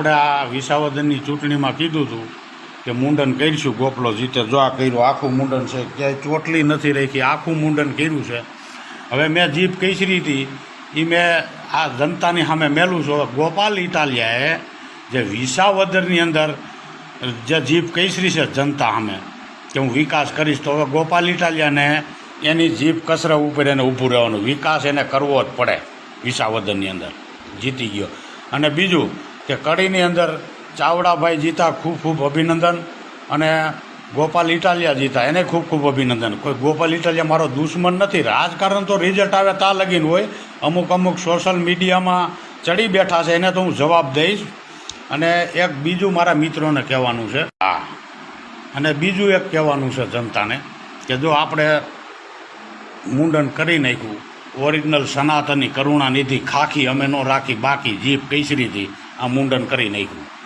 આપણે આ વિસાવદરની ચૂંટણીમાં કીધું હતું કે મુંડન કરીશું, ગોપલો જીતે. જો આ કર્યું, આખું મુંડન છે, ક્યાંય ચોટલી નથી રાખી, આખું મુંડન કર્યું છે. હવે મેં જીભ કઈસરી હતી એ મેં આ જનતાની સામે મેલું છું. ગોપાલ ઇટાલિયાએ જે વિસાવદરની અંદર જે જીભ કઈસરી છે જનતા સામે કે હું વિકાસ કરીશ, તો હવે ગોપાલ ઇટાલિયાને એની જીભ કસરા ઉપર એને ઊભું રહેવાનું. વિકાસ એને કરવો જ પડે. વિસાવદરની અંદર જીતી ગયો. અને બીજું કે કડીની અંદર ચાવડાભાઈ જીતા, ખૂબ ખૂબ અભિનંદન. અને ગોપાલ ઇટાલિયા જીતા, એને ખૂબ ખૂબ અભિનંદન. કોઈ ગોપાલ ઇટાલિયા મારો દુશ્મન નથી. રાજકારણ તો રિઝલ્ટ આવે ત્યાં લગીન હોય. અમુક સોશિયલ મીડિયામાં ચડી બેઠા છે, એને તો હું જવાબ દઈશ. અને એક બીજું મારા મિત્રોને કહેવાનું છે. હા, અને બીજું એક કહેવાનું છે જનતાને કે જો આપણે મુંડન કરી નાખ્યું, ઓરિજિનલ સનાતની કરુણાનિધિ ખાખી અમે ન રાખી, બાકી જીભ કઈસરીથી આ મુંડન કરી નાખ્યું.